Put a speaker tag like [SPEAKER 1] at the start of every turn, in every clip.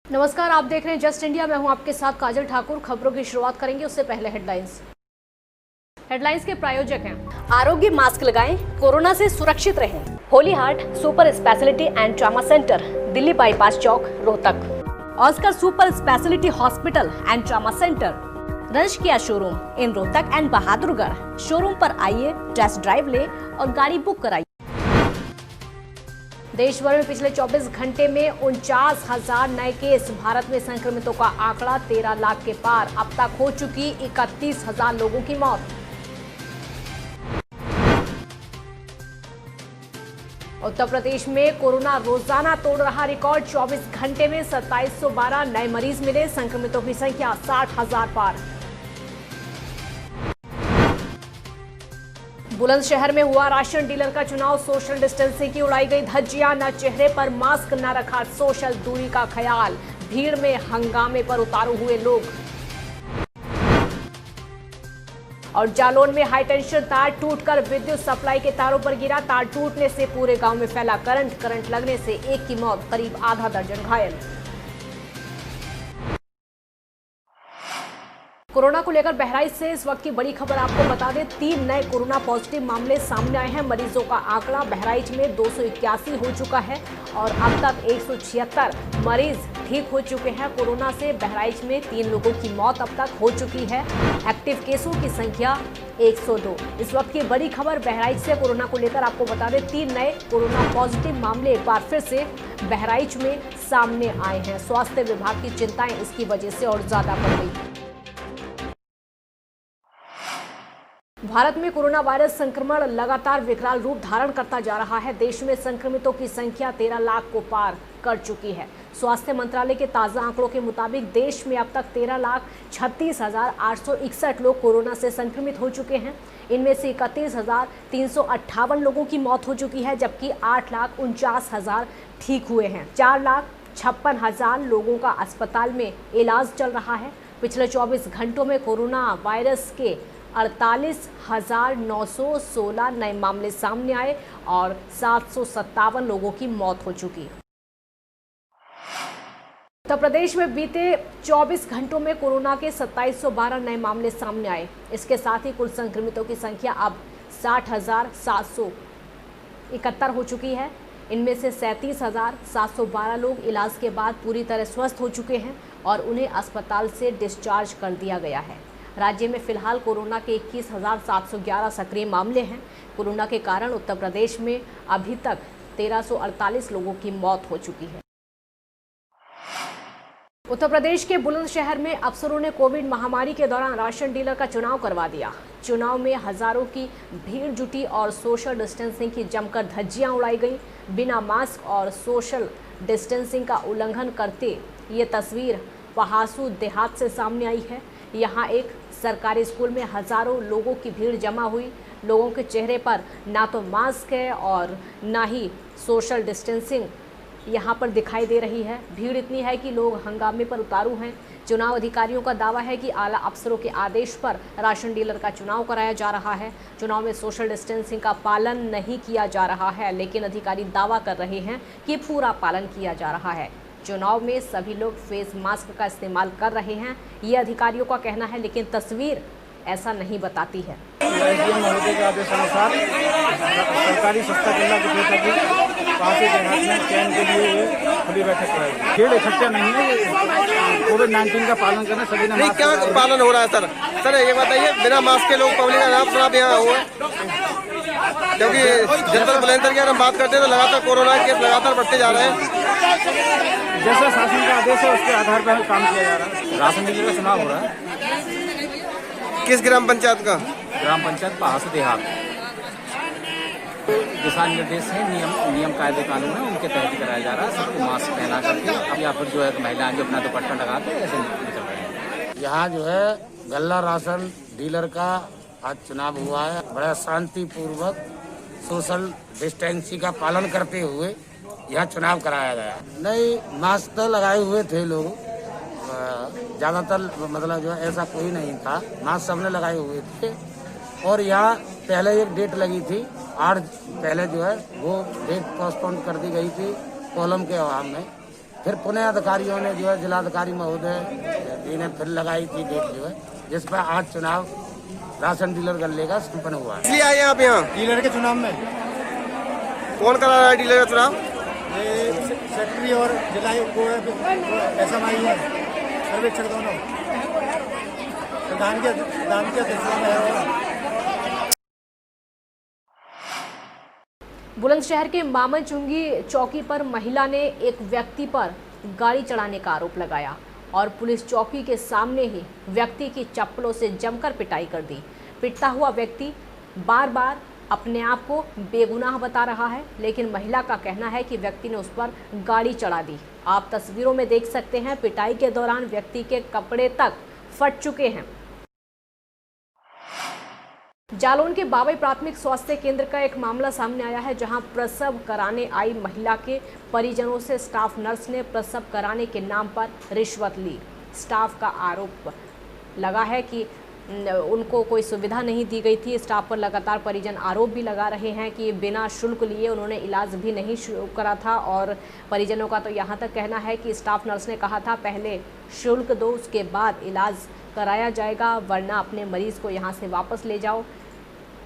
[SPEAKER 1] नमस्कार, आप देख रहे हैं जस्ट इंडिया। मैं हूं आपके साथ काजल ठाकुर। खबरों की शुरुआत करेंगे, उससे पहले हेडलाइंस के प्रायोजक हैं आरोग्य मास्क लगाएं, कोरोना से सुरक्षित रहें। Holy Heart super speciality and trauma centre, Delhi bypass चौक, Rohtak. Oscar super speciality hospital and trauma centre, रंश किया showroom in Rohtak and Bahadurgarh. Showroom पर आइए, टेस्ट ड्राइव ले और गाड़ी बुक कराइए। देश भर में पिछले 24 घंटे में 49,000 नए केस। भारत में संक्रमितों का आंकड़ा 13 लाख के पार। अब तक हो चुकी 31,000 लोगों की मौत। उत्तर प्रदेश में कोरोना रोजाना तोड़ रहा रिकॉर्ड। 24 घंटे में 2712 नए मरीज मिले। संक्रमितों की संख्या 60,000 पार। बुलंदशहर में हुआ राशन डीलर का चुनाव। सोशल डिस्टेंसिंग की उड़ाई गई धज्जियां। न चेहरे पर मास्क न रखा सोशल दूरी का ख्याल। भीड़ में हंगामे पर उतारू हुए लोग। और जालौन में हाई टेंशन तार टूटकर विद्युत सप्लाई के तारों पर गिरा। तार टूटने से पूरे गांव में फैला करंट लगने से एक की मौत, करीब आधा दर्जन घायल। कोरोना को लेकर बहराइच से इस वक्त की बड़ी खबर आपको बता दें। 3 नए कोरोना पॉजिटिव मामले सामने आए हैं। मरीजों का आंकड़ा बहराइच में 281 हो चुका है और अब तक 176 मरीज ठीक हो चुके हैं कोरोना से। बहराइच में 3 लोगों की मौत अब तक हो चुकी है। एक्टिव केसों की संख्या 102। इस वक्त की बड़ी खबर बहराइच से कोरोना को लेकर आपको बता दें। 3 नए कोरोना पॉजिटिव मामले एक बार फिर से बहराइच में सामने आए हैं। स्वास्थ्य विभाग की चिंताएं इसकी वजह से और ज्यादा बढ़ गई। भारत में कोरोना वायरस संक्रमण लगातार विकराल रूप धारण करता जा रहा है। देश में संक्रमितों की संख्या 13 लाख को पार कर चुकी है। स्वास्थ्य मंत्रालय के ताज़ा आंकड़ों के मुताबिक देश में अब तक 13,36,861 लोग कोरोना से संक्रमित हो चुके हैं। इनमें से 31,358 लोगों की मौत हो चुकी है, जबकि 8,49,000 ठीक हुए हैं। 4,56,000 लोगों का अस्पताल में इलाज चल रहा है। पिछले 24 घंटों में कोरोना वायरस के 48,916 नए मामले सामने आए और 757 लोगों की मौत हो चुकी। उत्तर प्रदेश में बीते 24 घंटों में कोरोना के 2712 नए मामले सामने आए। इसके साथ ही कुल संक्रमितों की संख्या अब 60,771 हो चुकी है। इनमें से 37,712 लोग इलाज के बाद पूरी तरह स्वस्थ हो चुके हैं और उन्हें अस्पताल से डिस्चार्ज कर दिया गया है। राज्य में फिलहाल कोरोना के 21,711 सक्रिय मामले हैं। कोरोना के कारण उत्तर प्रदेश में अभी तक 1,348 लोगों की मौत हो चुकी है। उत्तर प्रदेश के बुलंदशहर में अफसरों ने कोविड महामारी के दौरान राशन डीलर का चुनाव करवा दिया। चुनाव में हजारों की भीड़ जुटी और सोशल डिस्टेंसिंग की जमकर धज्जियां उड़ाई गईं। बिना मास्क और सोशल डिस्टेंसिंग का उल्लंघन करते ये तस्वीर पहासू देहात से सामने आई है। यहाँ एक सरकारी स्कूल में हजारों लोगों की भीड़ जमा हुई। लोगों के चेहरे पर ना तो मास्क है और ना ही सोशल डिस्टेंसिंग यहाँ पर दिखाई दे रही है। भीड़ इतनी है कि लोग हंगामे पर उतारू हैं। चुनाव अधिकारियों का दावा है कि आला अफसरों के आदेश पर राशन डीलर का चुनाव कराया जा रहा है। चुनाव में सोशल डिस्टेंसिंग का पालन नहीं किया जा रहा है, लेकिन अधिकारी दावा कर रहे हैं कि पूरा पालन किया जा रहा है। चुनाव में सभी लोग फेस मास्क का इस्तेमाल कर रहे हैं, ये अधिकारियों का कहना है, लेकिन तस्वीर ऐसा नहीं बताती है।
[SPEAKER 2] एसडीएम महोदय के आदेश अनुसार सरकारी सस्ता केंद्र विक्रेता की पासी देहात में चयन के लिए ये खुली बैठक कराई। भीड़ इकट्ठा नहीं है, कोविड-19 का पालन करना सभी ने।
[SPEAKER 3] क्या पालन हो रहा है सर? सर ये बताइए, बिना मास्क के लोग पब्लिक का नाम सुना यहाँ हुआ, क्योंकि जनपद बुलंदशहर की अगर हम बात करते हैं तो लगातार कोरोना के केस लगातार बढ़ते जा रहे हैं।
[SPEAKER 2] जैसा शासन का आदेश है उसके आधार पर काम किया जा रहा है। राशन डीलर का चुनाव हो रहा है।
[SPEAKER 3] किस ग्राम पंचायत का?
[SPEAKER 2] ग्राम पंचायत पहास देहात। दिशा निर्देश है, नियम कायदे कानून है, उनके तहत कराया जा रहा है। सबको मास्क पहना करके या फिर जो है महिलाएं जो अपना दुपट्टा लगाते हैं ऐसे चल रहे हैं।
[SPEAKER 4] यहाँ जो है गल्ला राशन डीलर का आज चुनाव हुआ है। बड़ा शांतिपूर्वक सोशल डिस्टेंसिंग का पालन करते हुए यहाँ चुनाव कराया गया। नहीं, मास्क तो लगाए हुए थे लोग, ज्यादातर मतलब जो है ऐसा कोई नहीं था। मास्क सबने लगाए हुए थे और यहाँ पहले एक डेट लगी थी 8 पहले जो है वो डेट पोस्टपोन कर दी गई थी कॉलम के अभाव में। फिर पुनः अधिकारियों ने जो है जिलाधिकारी महोदय जी ने फिर लगाई थी डेट जो है, जिस पर आज चुनाव राशन डीलर गल्ले का संपन्न हुआ है।
[SPEAKER 3] इसलिए आए हैं आप यहाँ
[SPEAKER 2] डीलर के चुनाव में
[SPEAKER 3] कौन करा रहा है डीलर का चुनाव?
[SPEAKER 2] ये सेक्रेटरी और जिला SMI है, सर्वेक्षक दोनों प्रधान के अध्यक्षता में है।
[SPEAKER 1] बुलंदशहर के मामनचुंगी चौकी पर महिला ने एक व्यक्ति पर गाड़ी चढ़ाने का आरोप लगाया और पुलिस चौकी के सामने ही व्यक्ति की चप्पलों से जमकर पिटाई कर दी। पिटता हुआ व्यक्ति बार बार अपने आप को बेगुनाह बता रहा है, लेकिन महिला का कहना है कि व्यक्ति ने उस पर गाड़ी चढ़ा दी। आप तस्वीरों में देख सकते हैं, पिटाई के दौरान व्यक्ति के कपड़े तक फट चुके हैं। जालौन के बाबई प्राथमिक स्वास्थ्य केंद्र का एक मामला सामने आया है, जहां प्रसव कराने आई महिला के परिजनों से स्टाफ नर्स ने प्रसव कराने के नाम पर रिश्वत ली। स्टाफ का आरोप लगा है कि उनको कोई सुविधा नहीं दी गई थी। स्टाफ पर लगातार परिजन आरोप भी लगा रहे हैं कि बिना शुल्क लिए उन्होंने इलाज भी नहीं शुरू करा था और परिजनों का तो यहाँ तक कहना है कि स्टाफ नर्स ने कहा था पहले शुल्क दो, उसके बाद इलाज कराया जाएगा, वरना अपने मरीज को यहाँ से वापस ले जाओ।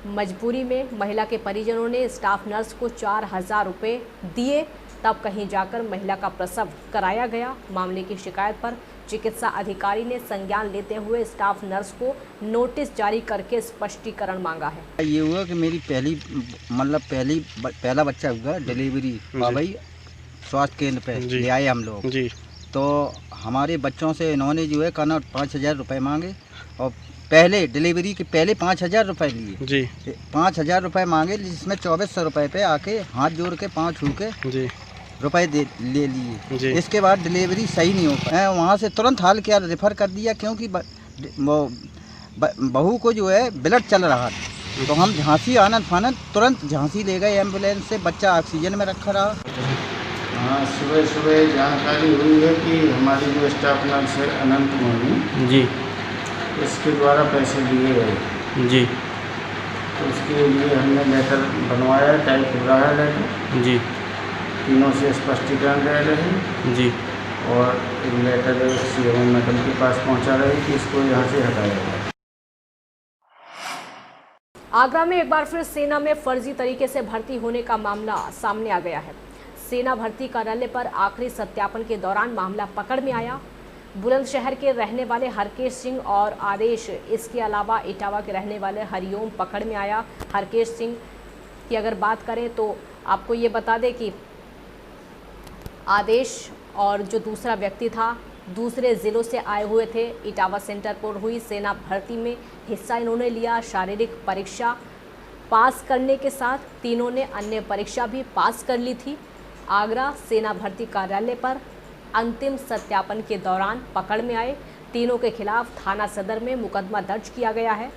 [SPEAKER 1] मजबूरी में महिला के परिजनों ने स्टाफ नर्स को 4000 रुपये दिए, तब कहीं जाकर महिला का प्रसव कराया गया। मामले की शिकायत पर चिकित्सा अधिकारी ने संज्ञान लेते हुए स्टाफ नर्स को नोटिस जारी करके स्पष्टीकरण मांगा है।
[SPEAKER 5] ये हुआ कि मेरी पहला बच्चा हुआ डिलीवरी बाबई स्वास्थ्य केंद्र पे ले आए हम लोग जी। तो हमारे बच्चों से इन्होंने जो है कहना 5000 रुपये मांगे और पहले डिलीवरी के पहले 5000 रुपये लिए जी। 5000 रुपये मांगे, जिसमें 2400 रुपये पे आके हाथ जोड़ के पाँव छू के जी रुपए ले लिए। इसके बाद डिलीवरी सही नहीं हो पाया, वहाँ से तुरंत हाल किया रेफ़र कर दिया, क्योंकि बहू को जो है ब्लड चल रहा था। तो हम झांसी आनंद फानंद तुरंत झांसी ले गए एम्बुलेंस से, बच्चा ऑक्सीजन में रखा रहा।
[SPEAKER 4] हाँ, सुबह जानकारी हुई है कि हमारी जो स्टाफ नर्स है अनंत मोहिनी जी, इसके द्वारा पैसे दिए गए जी। तो उसके लिए हमने लेटर बनवाया, टाइप हो रहा है लेटर जी, तीनों से स्पष्टीकरण दे रहे हैं जी, और एक लेटर CMO मैडम के पास पहुंचा रहे कि इसको यहाँ से हटाया जाए।
[SPEAKER 1] आगरा में एक बार फिर सेना में फर्जी तरीके से भर्ती होने का मामला सामने आ गया है। सेना भर्ती कार्यालय पर आखिरी सत्यापन के दौरान मामला पकड़ में आया। बुलंदशहर के रहने वाले हरकेश सिंह और आदेश, इसके अलावा इटावा के रहने वाले हरिओम पकड़ में आया। हरकेश सिंह की अगर बात करें तो आपको ये बता दें कि आदेश और जो दूसरा व्यक्ति था दूसरे ज़िलों से आए हुए थे। इटावा सेंटर पर हुई सेना भर्ती में हिस्सा इन्होंने लिया। शारीरिक परीक्षा पास करने के साथ तीनों ने अन्य परीक्षा भी पास कर ली थी। आगरा सेना भर्ती कार्यालय पर अंतिम सत्यापन के दौरान पकड़ में आए। तीनों के खिलाफ थाना सदर में मुकदमा दर्ज किया गया है।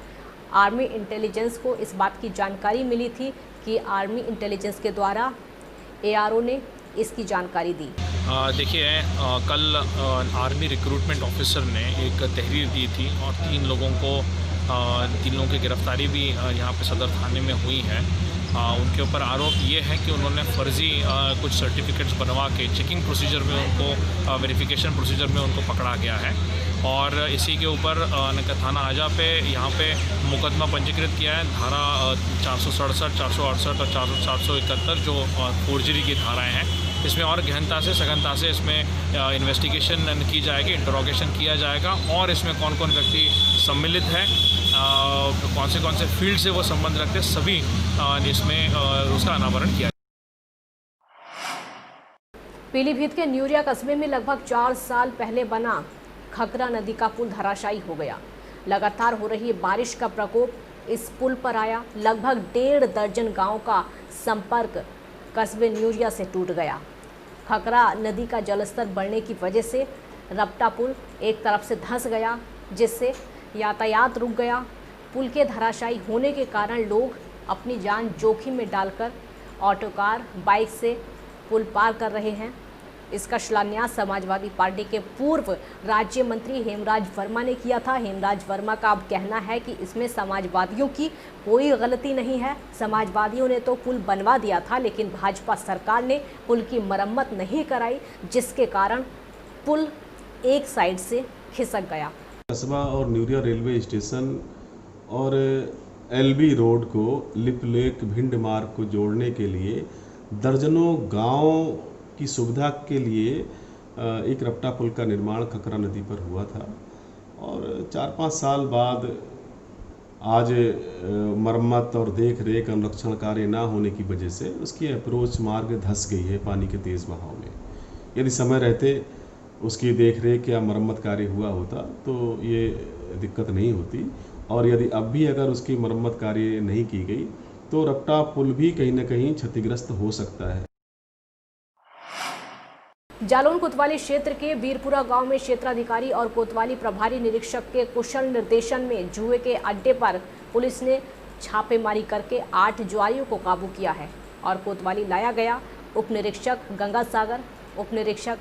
[SPEAKER 1] आर्मी इंटेलिजेंस को इस बात की जानकारी मिली थी कि आर्मी इंटेलिजेंस के द्वारा ARO ने इसकी जानकारी दी।
[SPEAKER 6] देखिए, कल आर्मी रिक्रूटमेंट ऑफिसर ने एक तहरीर दी थी और 3 लोगों की गिरफ्तारी भी यहाँ पे सदर थाने में हुई है। उनके ऊपर आरोप ये है कि उन्होंने फ़र्ज़ी कुछ सर्टिफिकेट्स बनवा के चेकिंग प्रोसीजर में उनको वेरिफिकेशन प्रोसीजर में उनको पकड़ा गया है और इसी के ऊपर थाना आजा पे यहाँ पे मुकदमा पंजीकृत किया है। धारा 467, 468 और 471 जो फोर्जरी की धाराएं हैं, इसमें और गहनता से सघनता से इसमें इन्वेस्टिगेशन की जाएगी, इंटरोगेशन किया जाएगा और इसमें कौन कौन व्यक्ति सम्मिलित हैं, कौन से फील्ड से वो संबंध रखते हैं, सभी इसमें उसका अनावरण किया।
[SPEAKER 1] पीलीभीत के न्यूरिया कस्बे में लगभग 4 साल पहले बना खकरा नदी का पुल धराशायी हो गया। लगातार हो रही बारिश का प्रकोप इस पुल पर आया। लगभग 1.5 दर्जन गांव का संपर्क कस्बे न्यूरिया से टूट गया। खकरा नदी का जलस्तर बढ़ने की वजह से रपटा पुल एक तरफ से धंस गया, जिससे यातायात रुक गया। पुल के धराशायी होने के कारण लोग अपनी जान जोखिम में डालकर ऑटो कार बाइक से पुल पार कर रहे हैं। इसका शिलान्यास समाजवादी पार्टी के पूर्व राज्य मंत्री हेमराज वर्मा ने किया था। हेमराज वर्मा का अब कहना है कि इसमें समाजवादियों की कोई गलती नहीं है। समाजवादियों ने तो पुल बनवा दिया था, लेकिन भाजपा सरकार ने पुल की मरम्मत नहीं कराई, जिसके कारण पुल एक साइड से खिसक गया।
[SPEAKER 7] कस्बा और न्यूरिया रेलवे स्टेशन और एलबी रोड को लिप लेक भिंड मार्ग को जोड़ने के लिए दर्जनों गांव की सुविधा के लिए एक रपटा पुल का निर्माण खकरा नदी पर हुआ था और 4-5 साल बाद आज मरम्मत और देख रेख अनुरक्षण कार्य ना होने की वजह से उसकी अप्रोच मार्ग धंस गई है पानी के तेज़ बहाव में। यदि समय रहते उसकी देख रेख या मरम्मत कार्य हुआ होता तो ये दिक्कत नहीं होती, और यदि अब भी अगर उसकी मरम्मत कार्य नहीं की गई तो रपटा पुल भी कहीं न कहीं क्षतिग्रस्त हो सकता है।
[SPEAKER 1] जालौन कोतवाली क्षेत्र के वीरपुरा गांव में क्षेत्राधिकारी और कोतवाली प्रभारी निरीक्षक के कुशल निर्देशन में जुए के अड्डे पर पुलिस ने छापेमारी करके 8 जुआरियों को काबू किया है और कोतवाली लाया गया। उप निरीक्षक गंगा सागर, उप निरीक्षक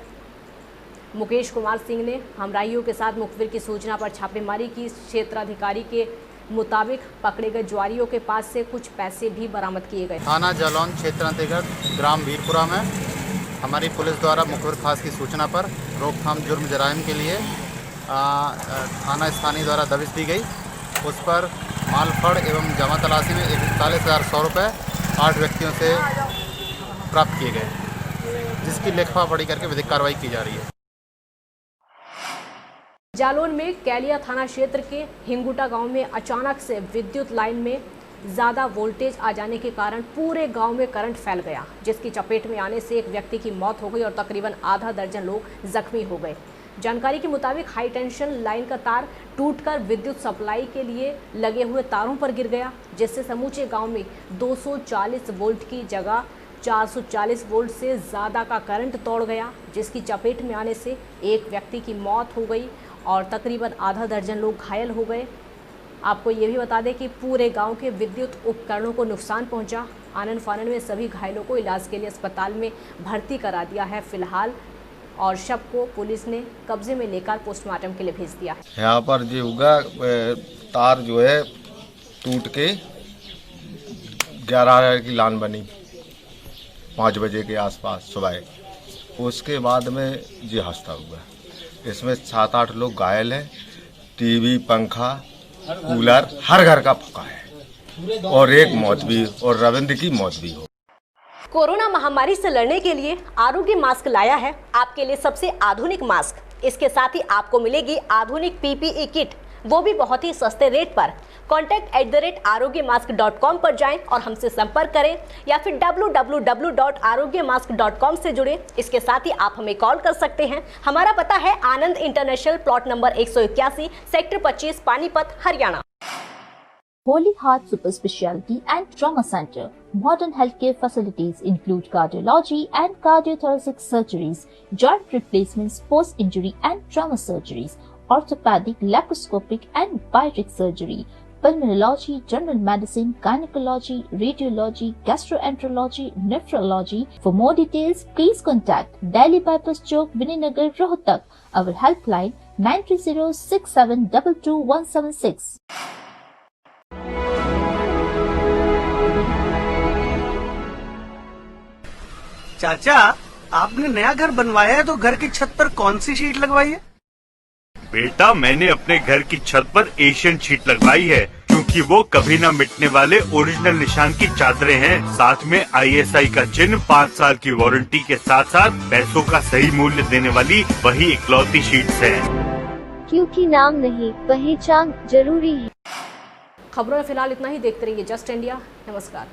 [SPEAKER 1] मुकेश कुमार सिंह ने हमराहियों के साथ मुखबिर की सूचना पर छापेमारी की। क्षेत्राधिकारी के मुताबिक पकड़े गए जुआरियों के पास से कुछ पैसे भी बरामद किए गए।
[SPEAKER 8] थाना जालौन क्षेत्र अंतर्गत ग्राम वीरपुरा में हमारी पुलिस द्वारा मुखबिर खास की सूचना पर रोकथाम जुर्म जराइम के लिए थाना स्थानीय द्वारा दबिश दी गई। उस पर मालफड़ एवं जमा तलाशी में 41,100 रुपये 8 व्यक्तियों से प्राप्त किए गए, जिसकी लेखा पढ़ी करके विधिक कार्रवाई की जा रही है।
[SPEAKER 1] जालौन में कैलिया थाना क्षेत्र के हिंगुटा गांव में अचानक से विद्युत लाइन में ज़्यादा वोल्टेज आ जाने के कारण पूरे गांव में करंट फैल गया, जिसकी चपेट में आने से एक व्यक्ति की मौत हो गई और तकरीबन आधा दर्जन लोग जख्मी हो गए। जानकारी के मुताबिक हाई टेंशन लाइन का तार टूटकर विद्युत सप्लाई के लिए लगे हुए तारों पर गिर गया, जिससे समूचे गांव में 240 वोल्ट की जगह 440 वोल्ट से ज़्यादा का करंट तोड़ गया, जिसकी चपेट में आने से एक व्यक्ति की मौत हो गई और तकरीबन आधा दर्जन लोग घायल हो गए। आपको ये भी बता दें कि पूरे गांव के विद्युत उपकरणों को नुकसान पहुंचा। आनन फानन में सभी घायलों को इलाज के लिए अस्पताल में भर्ती करा दिया है फिलहाल, और शव को पुलिस ने कब्जे में लेकर पोस्टमार्टम के लिए भेज दिया।
[SPEAKER 9] यहाँ पर जो होगा तार जो है टूट के 11 की लाइन बनी 5 बजे के आसपास सुबह। उसके बाद में ये हादसा हुआ। इसमें 7-8 लोग घायल हैं। टीवी, पंखा, कूलर हर घर का फूका है और एक मौत भी, और रविंद्र की मौत भी हो।
[SPEAKER 1] कोरोना महामारी से लड़ने के लिए आरोग्य मास्क लाया है आपके लिए सबसे आधुनिक मास्क। इसके साथ ही आपको मिलेगी आधुनिक पीपीई किट, वो भी बहुत ही सस्ते रेट पर। contact@arogyamask.com पर जाएं और हमसे संपर्क करें या फिर www.arogyamask.com से जुड़ें। इसके साथ ही आप हमें कॉल कर सकते हैं। हमारा पता है Anand international, plot number 181, sector 25, Panipat, Haryana.
[SPEAKER 10] Holy Heart Super Speciality and Trauma Center. Modern healthcare facilities include cardiology and cardiothoracic surgeries, joint replacements, post-injury and trauma surgeries, orthopedic, laparoscopic and bariatric surgery, pulmonology, general medicine, gynecology, radiology, gastroenterology, nephrology. For more details, please contact Delhi Bypass Chowk, Vininagar, Rohtak. Our helpline 9306722176.
[SPEAKER 11] चाचा, आपने नया घर बनवाया है तो घर की छत पर कौन सी शीट लगवाई है?
[SPEAKER 12] बेटा, मैंने अपने घर की छत पर एशियन शीट लगवाई है, क्योंकि वो कभी न मिटने वाले ओरिजिनल निशान की चादरें हैं। साथ में ISI का चिन्ह, 5 साल की वारंटी के साथ साथ पैसों का सही मूल्य देने वाली वही इकलौती शीट्स हैं।
[SPEAKER 10] क्योंकि नाम नहीं, पहचान जरूरी है।
[SPEAKER 1] खबरों में फिलहाल इतना ही। देखते रहिए जस्ट इंडिया। नमस्कार।